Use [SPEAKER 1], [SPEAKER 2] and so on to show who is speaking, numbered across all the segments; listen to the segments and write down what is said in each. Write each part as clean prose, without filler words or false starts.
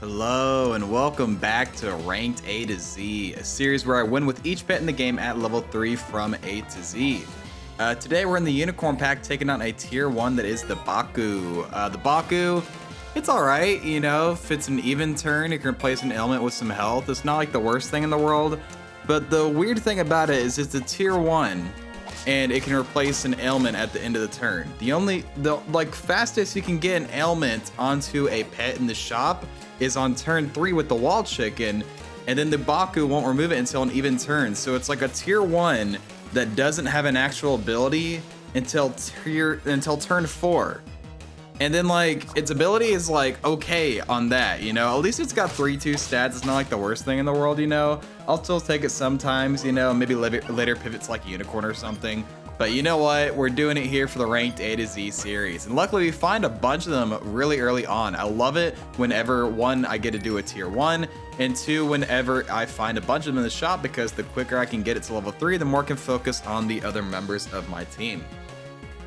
[SPEAKER 1] Hello and welcome back to Ranked A to Z, a series where I win with each pet in the game at level 3 from A to Z. Today we're in the Unicorn Pack taking on a tier 1 that is the Baku. The Baku, it's alright, you know, if it's an even turn, you can replace an ailment with some health. It's not like the worst thing in the world, but the weird thing about it is it's a tier 1 and it can replace an ailment at the end of the turn. The fastest you can get an ailment onto a pet in the shop is on turn 3 with the wall chicken, and then the Baku won't remove it until an even turn. So it's like a tier 1 that doesn't have an actual ability until turn 4. And then like its ability is like okay on that, you know. At least it's got 3-2 stats. It's not like the worst thing in the world, you know. I'll still take it sometimes, you know, maybe later pivots like Unicorn or something. But you know what? We're doing it here for the Ranked A to Z series. And luckily we find a bunch of them really early on. I love it whenever, one, I get to do a tier 1, and two, whenever I find a bunch of them in the shop, because the quicker I can get it to level 3, the more I can focus on the other members of my team.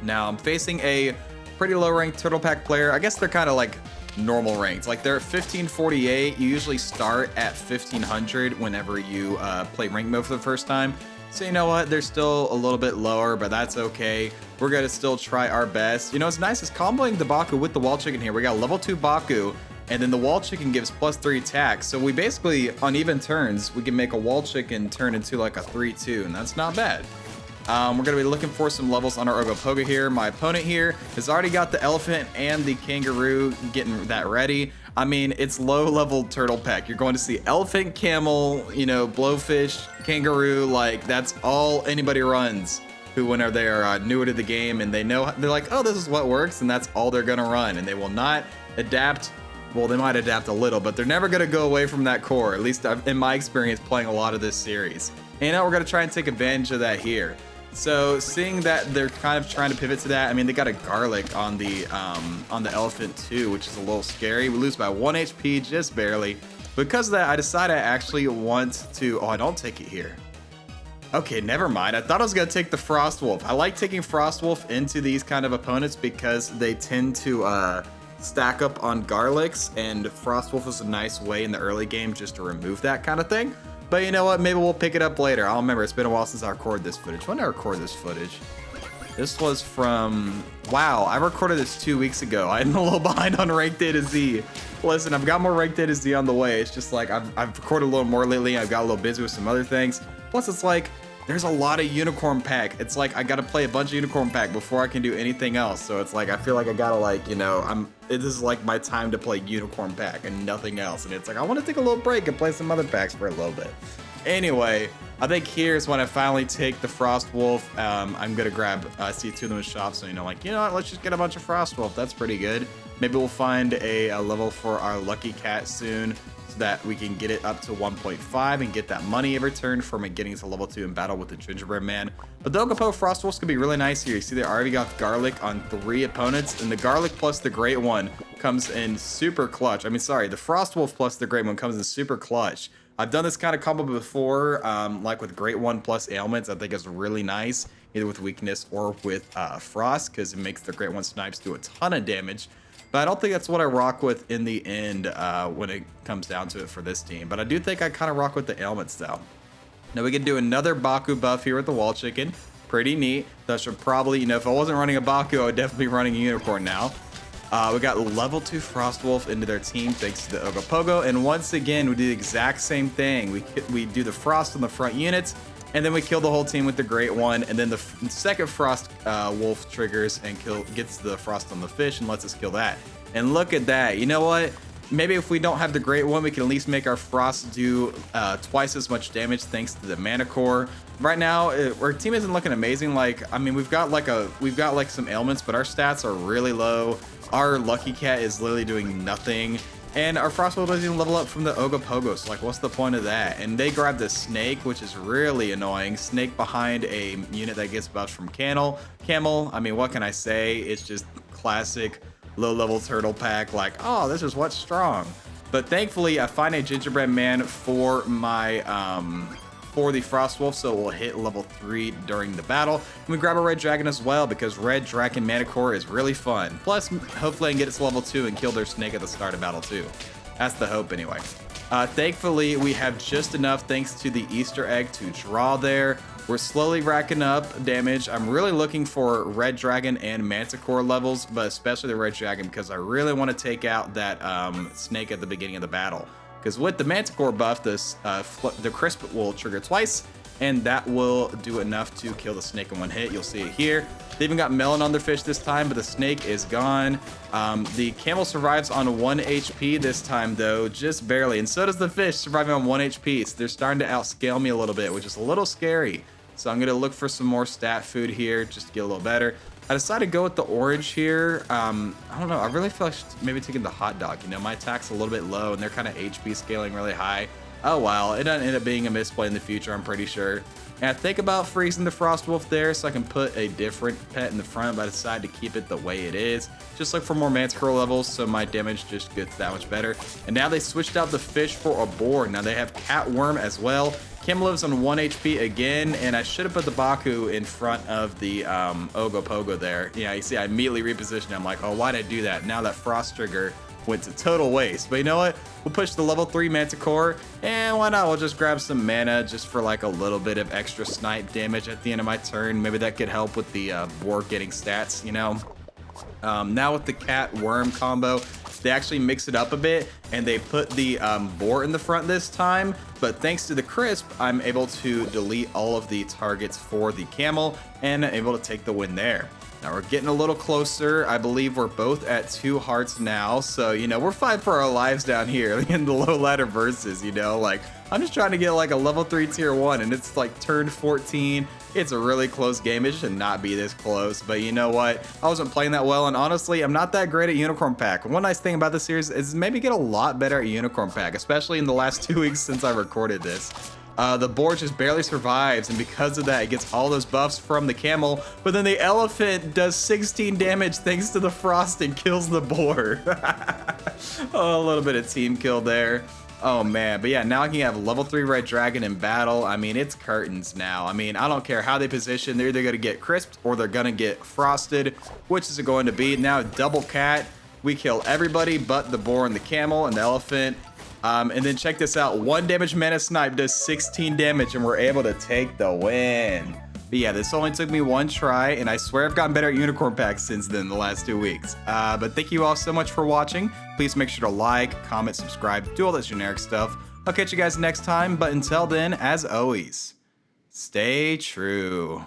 [SPEAKER 1] Now I'm facing a pretty low ranked Turtle Pack player. I guess they're kind of like normal ranked. Like they're at 1548. You usually start at 1500 whenever you play rank mode for the first time. So you know what, they're still a little bit lower, but that's okay. We're gonna still try our best. You know, what's nice is comboing the Baku with the wall chicken here. We got level 2 Baku, and then the wall chicken gives +3 attack. So we basically, on even turns, we can make a wall chicken turn into like a 3-2, and that's not bad. We're gonna be looking for some levels on our Ogopogo here. My opponent here has already got the elephant and the kangaroo, getting that ready. I mean, it's low level turtle pack. You're going to see elephant, camel, you know, blowfish, kangaroo. Like that's all anybody runs whenever they are newer to the game, and they're like, oh, this is what works, and that's all they're gonna run, and they will not adapt. Well, they might adapt a little, but they're never gonna go away from that core. At least in my experience playing a lot of this series. And now we're gonna try and take advantage of that here. So seeing that they're kind of trying to pivot to that, I mean, they got a garlic on the elephant too, which is a little scary. We lose by 1 HP, just barely. Because of that, I decided I actually want to, oh, I don't take it here. Okay, never mind. I thought I was gonna take the Frost Wolf. I like taking Frost Wolf into these kind of opponents because they tend to stack up on garlics, and Frost Wolf is a nice way in the early game just to remove that kind of thing. But you know what? Maybe we'll pick it up later. I'll remember. It's been a while since I recorded this footage. When did I record this footage? This was from... Wow, I recorded this 2 weeks ago. I'm a little behind on Ranked A to Z. Listen, I've got more Ranked A to Z on the way. It's just like I've recorded a little more lately. I've got a little busy with some other things. Plus, it's like there's a lot of Unicorn Pack. It's like I got to play a bunch of Unicorn Pack before I can do anything else. So it's like I feel like I got to, like, you know, this is like my time to play Unicorn Pack and nothing else. And it's like I want to take a little break and play some other packs for a little bit. Anyway, I think here's when I finally take the Frost Wolf. I'm gonna grab, I see 2 of them in shop, so you know what, let's just get a bunch of Frost Wolf. That's pretty good. Maybe we'll find a level for our Lucky Cat soon, so that we can get it up to 1.5 and get that money every turn from it getting to level 2 in battle with the Gingerbread Man. But the Ogopogo Frost Wolf's gonna be really nice here. You see they already got garlic on 3 opponents, and the garlic plus the great one comes in super clutch. I mean, sorry, the Frost Wolf plus the great one comes in super clutch. I've done this kind of combo before, like with Great One plus ailments. I think it's really nice, either with weakness or with frost, because it makes the Great One snipes do a ton of damage. But I don't think that's what I rock with in the end when it comes down to it for this team. But I do think I kind of rock with the ailments though. Now we can do another Baku buff here with the wall chicken. Pretty neat. That should probably, you know, if I wasn't running a Baku, I would definitely be running a Unicorn now. We got level 2 Frost Wolf into their team thanks to the Ogopogo, and once again we do the exact same thing. We do the frost on the front units, and then we kill the whole team with the Great One, and then the second Frost Wolf triggers and gets the frost on the fish and lets us kill that. And look at that. You know what? Maybe if we don't have the Great One, we can at least make our frost do twice as much damage thanks to the mana core. Right now, our team isn't looking amazing. Like, I mean, we've got like some ailments, but our stats are really low. Our Lucky Cat is literally doing nothing, and our Frost Wolf doesn't even level up from the Ogopogo, so like what's the point of that? And they grab the snake, which is really annoying. Snake behind a unit that gets buffed from camel. I mean, what can I say? It's just classic low level turtle pack, like, oh, this is what's strong. But thankfully I find a Gingerbread Man for my for the Frost Wolf, so it will hit level 3 during the battle. And we grab a Red Dragon as well, because Red Dragon Mana Core is really fun. Plus, hopefully I can get it to level 2 and kill their snake at the start of battle too. That's the hope anyway. Thankfully, we have just enough thanks to the Easter egg to draw there. We're slowly racking up damage. I'm really looking for Red Dragon and Manticore levels, but especially the Red Dragon because I really want to take out that snake at the beginning of the battle. Because with the Manticore buff, the Crisp will trigger twice, and that will do enough to kill the snake in one hit. You'll see it here. They even got melon on their fish this time, but the snake is gone. The camel survives on 1 HP this time, though, just barely. And so does the fish, surviving on 1 HP. So they're starting to outscale me a little bit, which is a little scary. So I'm going to look for some more stat food here just to get a little better. I decided to go with the orange here. I don't know. I really feel like maybe taking the hot dog. You know, my attack's a little bit low, and they're kind of HP scaling really high. Oh, well, it doesn't end up being a misplay in the future, I'm pretty sure. And I think about freezing the Frost Wolf there so I can put a different pet in the front, but I decided to keep it the way it is. Just look for more Manticore levels so my damage just gets that much better. And now they switched out the fish for a boar. Now they have Catworm as well. Kim lives on 1 HP again, and I should have put the Baku in front of the Ogopogo there. Yeah, you see, I immediately repositioned. I'm like, oh, why'd I do that? Now that Frost Trigger went to total waste. But you know what? We'll push the level 3 Manticore, and why not? We'll just grab some mana just for like a little bit of extra snipe damage at the end of my turn. Maybe that could help with the boar getting stats, you know? Now with the cat worm combo, they actually mix it up a bit, and they put the boar in the front this time. But thanks to the Crisp, I'm able to delete all of the targets for the camel and able to take the win there. Now we're getting a little closer. I believe we're both at 2 hearts now. So, you know, we're fighting for our lives down here in the low ladder versus, you know, like I'm just trying to get like a level 3 tier 1, and it's like turn 14. It's a really close game. It should not be this close, but you know what? I wasn't playing that well, and honestly, I'm not that great at Unicorn Pack. One nice thing about this series is maybe get a lot better at Unicorn Pack, especially in the last 2 weeks since I recorded this. The boar just barely survives, and because of that, it gets all those buffs from the camel, but then the elephant does 16 damage thanks to the frost and kills the boar. Oh, a little bit of team kill there. Oh man, but yeah, now I can have level 3 Red Dragon in battle. I mean, it's curtains now. I mean, I don't care how they position. They're either going to get crisped or they're going to get frosted. Which is it going to be? Now, double cat. We kill everybody but the boar and the camel and the elephant. And then check this out. 1 damage mana snipe does 16 damage, and we're able to take the win. But yeah, this only took me 1 try, and I swear I've gotten better at Unicorn Packs since then, the last 2 weeks. But thank you all so much for watching. Please make sure to like, comment, subscribe, do all that generic stuff. I'll catch you guys next time, but until then, as always, stay true.